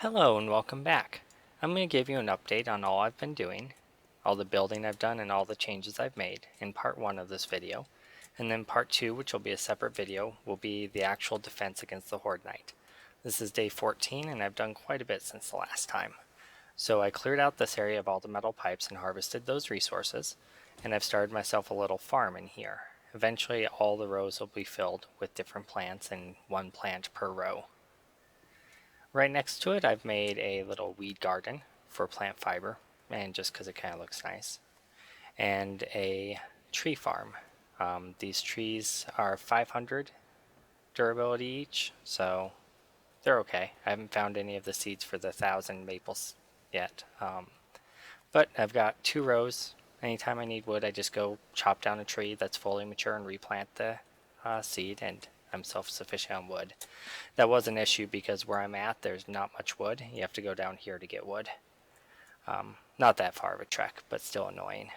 Hello and welcome back. I'm going to give you an update on all I've been doing, all the building I've done and all the changes I've made in part 1 of this video. And then part 2, which will be a separate video, will be the actual defense against the Horde Knight. This is day 14 and I've done quite a bit since the last time. So I cleared out this area of all the metal pipes and harvested those resources, and I've started myself a little farm in here. Eventually all the rows will be filled with different plants and one plant per row. Right next to it I've made a little weed garden for plant fiber, and just because it kind of looks nice, and a tree farm. These trees are 500 durability each, so they're okay. I haven't found any of the seeds for the 1,000 maples yet, but I've got 2 rows. Anytime I need wood, I just go chop down a tree that's fully mature and replant the seed, and I'm self-sufficient on wood. That was an issue because where I'm at, there's not much wood. You have to go down here to get wood. Not that far of a trek, but still annoying.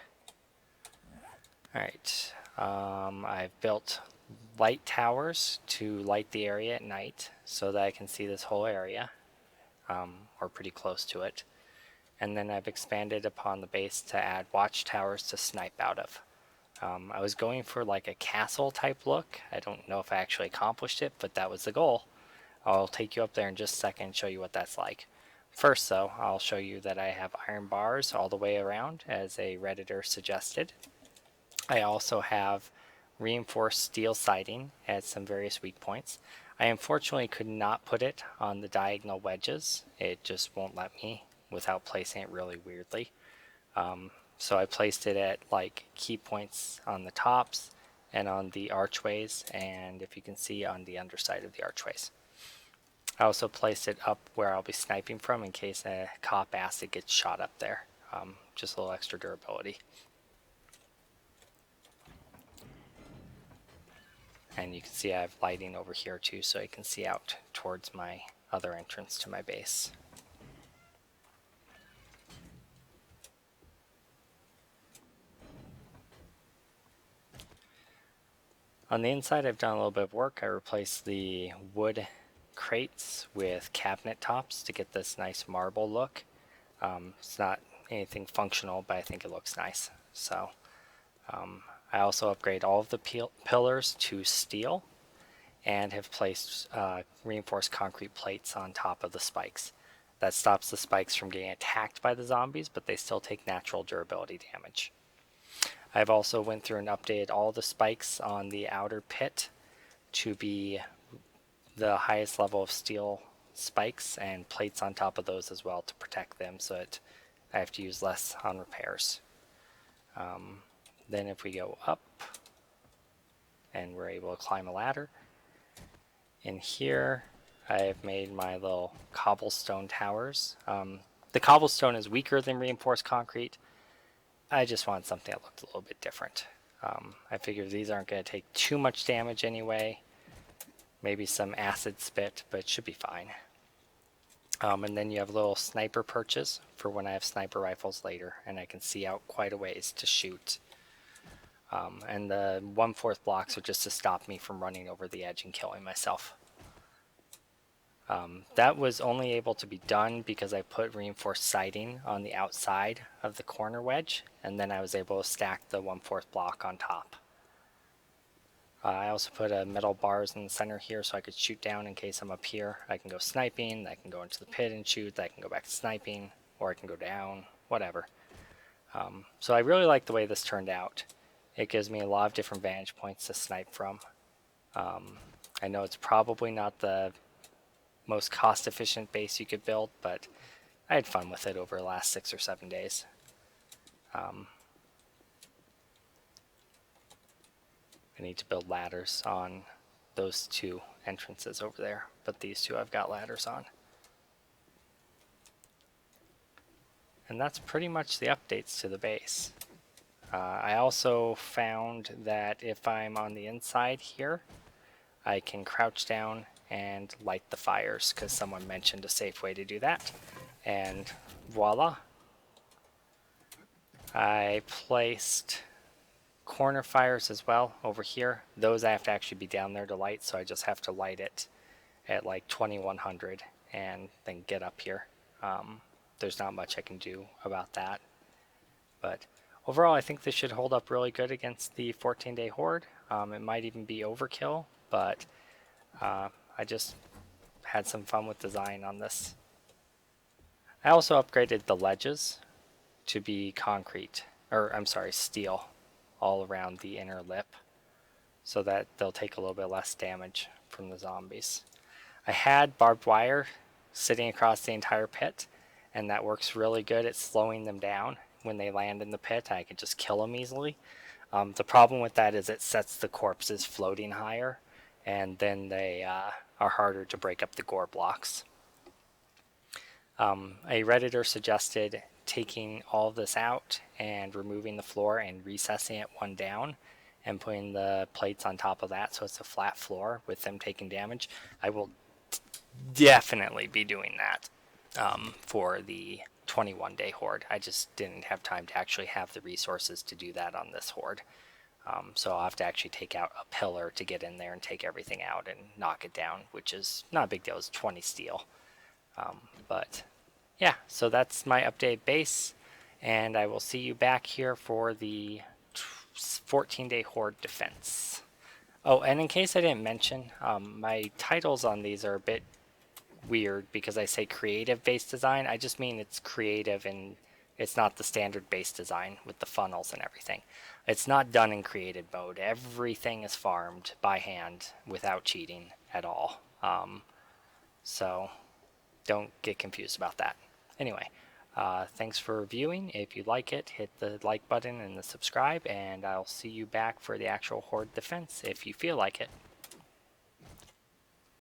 Alright, I've built light towers to light the area at night so that I can see this whole area, or pretty close to it. And then I've expanded upon the base to add watchtowers to snipe out of. I was going for like a castle type look. I don't know if I actually accomplished it, but that was the goal. I'll take you up there in just a second and show you what that's like. First though, I'll show you that I have iron bars all the way around as a Redditor suggested. I also have reinforced steel siding at some various weak points. I unfortunately could not put it on the diagonal wedges. It just won't let me without placing it really weirdly. So I placed it at like key points on the tops and on the archways, and if you can see on the underside of the archways. I also placed it up where I'll be sniping from in case a cop acid gets shot up there. Just a little extra durability. And you can see I have lighting over here too, so I can see out towards my other entrance to my base. On the inside I've done a little bit of work. I replaced the wood crates with cabinet tops to get this nice marble look. It's not anything functional, but I think it looks nice. So I also upgrade all of the pillars to steel and have placed reinforced concrete plates on top of the spikes. That stops the spikes from getting attacked by the zombies, but they still take natural durability damage. I've also went through and updated all the spikes on the outer pit to be the highest level of steel spikes and plates on top of those as well to protect them, so that I have to use less on repairs. Then if we go up and we're able to climb a ladder, in here I've made my little cobblestone towers. The cobblestone is weaker than reinforced concrete. I just wanted something that looked a little bit different. I figured these aren't going to take too much damage anyway. Maybe some acid spit, but it should be fine. And then you have little sniper perches for when I have sniper rifles later and I can see out quite a ways to shoot. And the 1/4 blocks are just to stop me from running over the edge and killing myself. That was only able to be done because I put reinforced siding on the outside of the corner wedge, and then I was able to stack the 1/4 block on top. I also put metal bars in the center here so I could shoot down in case I'm up here. I can go sniping, I can go into the pit and shoot, I can go back to sniping, or I can go down, whatever. So I really like the way this turned out. It gives me a lot of different vantage points to snipe from. I know it's probably not the most cost-efficient base you could build, but I had fun with it over the last 6 or 7 days. I need to build ladders on those 2 entrances over there, but these 2 I've got ladders on. And that's pretty much the updates to the base. I also found that if I'm on the inside here, I can crouch down and light the fires because someone mentioned a safe way to do that. And voila. I placed corner fires as well over here. Those I have to actually be down there to light, so I just have to light it at like 2100 and then get up here. There's not much I can do about that. But overall, I think this should hold up really good against the 14-day horde. It might even be overkill, but I just had some fun with design on this. I also upgraded the ledges to be concrete, or I'm sorry, steel, all around the inner lip, so that they'll take a little bit less damage from the zombies. I had barbed wire sitting across the entire pit, and that works really good at slowing them down. When they land in the pit, I can just kill them easily. The problem with that is it sets the corpses floating higher, and then they are harder to break up the gore blocks. A Redditor suggested taking all of this out and removing the floor and recessing it one down and putting the plates on top of that so it's a flat floor with them taking damage. I will definitely be doing that for the 21-day horde. I just didn't have time to actually have the resources to do that on this horde. So I'll have to actually take out a pillar to get in there and take everything out and knock it down, which is not a big deal. It's 20 steel. But yeah, so that's my updated base, and I will see you back here for the 14-day horde defense. Oh, and in case I didn't mention, my titles on these are a bit weird because I say creative base design. I just mean it's creative and it's not the standard base design with the funnels and everything. It's not done in creative mode. Everything is farmed by hand without cheating at all. So don't get confused about that. Anyway, thanks for viewing. If you like it, hit the like button and the subscribe, and I'll see you back for the actual horde defense if you feel like it.